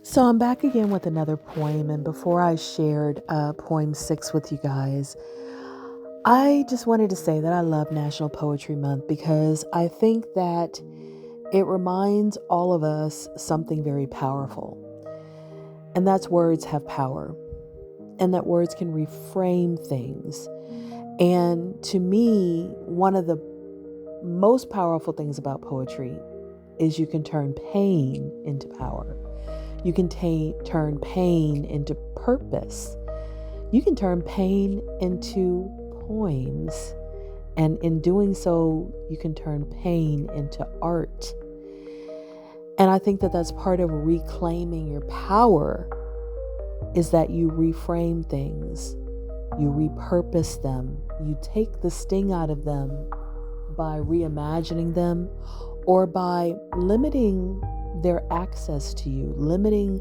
So I'm back again with another poem, and before I shared poem 6 with you guys, I just wanted to say that I love National Poetry Month because I think that it reminds all of us something very powerful, and that's words have power, and that words can reframe things. And to me, one of the most powerful things about poetry is you can turn pain into power. You can turn pain into purpose. You can turn pain into poems. And in doing so, you can turn pain into art. And I think that that's part of reclaiming your power is that you reframe things, you repurpose them, you take the sting out of them by reimagining them or by limiting their access to you, limiting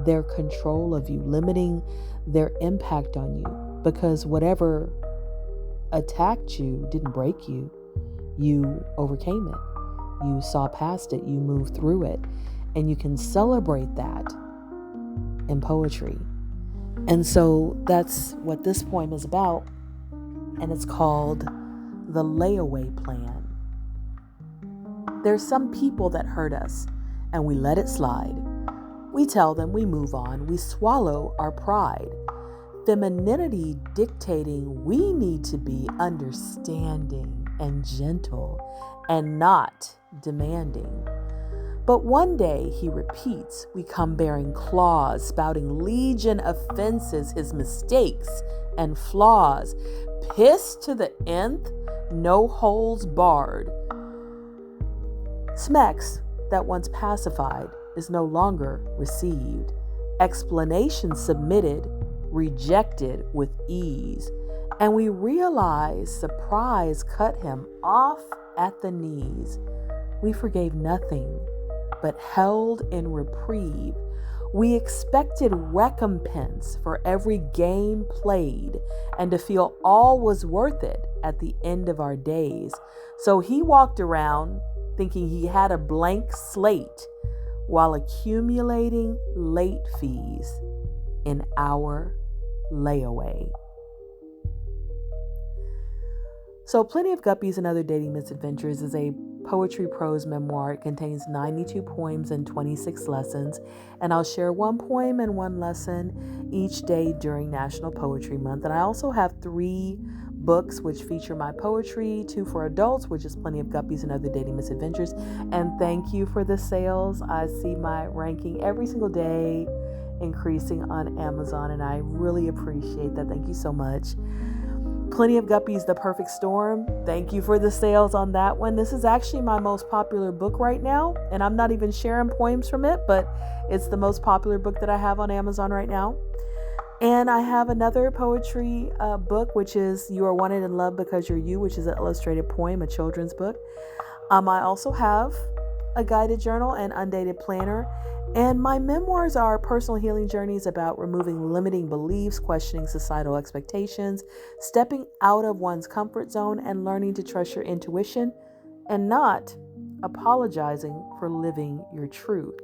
their control of you, limiting their impact on you. Because whatever attacked you didn't break you, you overcame it. You saw past it, you moved through it, and you can celebrate that in poetry. And so that's what this poem is about, and it's called The Layaway Plan. There's some people that hurt us, and we let it slide. We tell them we move on, we swallow our pride. Femininity dictating we need to be understanding and gentle and not demanding. But one day, he repeats, we come bearing claws, spouting legion offenses, his mistakes and flaws. Pissed to the nth, no holes barred. Smecks that once pacified is no longer received. Explanation submitted, rejected with ease. And we realize surprise cut him off at the knees. We forgave nothing, but held in reprieve. We expected recompense for every game played and to feel all was worth it at the end of our days. So he walked around thinking he had a blank slate while accumulating late fees in our layaway. So Plenty of Guppies and Other Dating Misadventures is a poetry prose memoir. It contains 92 poems and 26 lessons, and I'll share one poem and one lesson each day during National Poetry Month. And I also have 3 books which feature my poetry, 2 for adults, which is Plenty of Guppies and Other Dating Misadventures. And thank you for the sales. I see my ranking every single day increasing on Amazon, and I really appreciate that. Thank you so much. Plenty of Guppies, The Perfect Storm. Thank you for the sales on that one. This is actually my most popular book right now, and I'm not even sharing poems from it, but it's the most popular book that I have on Amazon right now. And I have another poetry book, which is You Are Wanted and Loved Because You're You, which is an illustrated poem, a children's book. I also have a guided journal and undated planner. And my memoirs are personal healing journeys about removing limiting beliefs, questioning societal expectations, stepping out of one's comfort zone, and learning to trust your intuition and not apologizing for living your truth.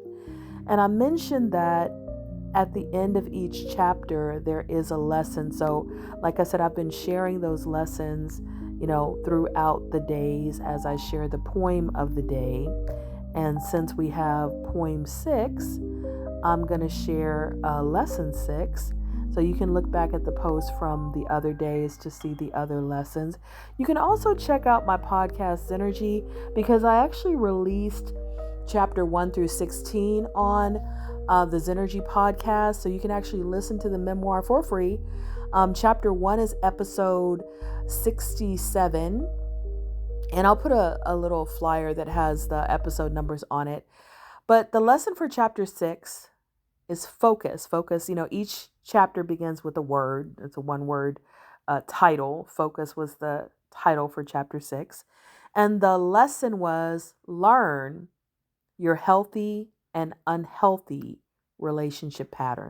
And I mentioned that at the end of each chapter, there is a lesson. So, like I said, I've been sharing those lessons, throughout the days as I share the poem of the day. And since we have poem 6, I'm going to share lesson 6. So you can look back at the post from the other days to see the other lessons. You can also check out my podcast, Synergy, because I actually released chapter 1 through 16 on the Synergy podcast. So you can actually listen to the memoir for free. Chapter 1 is episode 67. And I'll put a little flyer that has the episode numbers on it. But the lesson for chapter 6 is focus. Focus, each chapter begins with a word. It's a one-word title. Focus was the title for chapter 6. And the lesson was learn your healthy and unhealthy relationship pattern.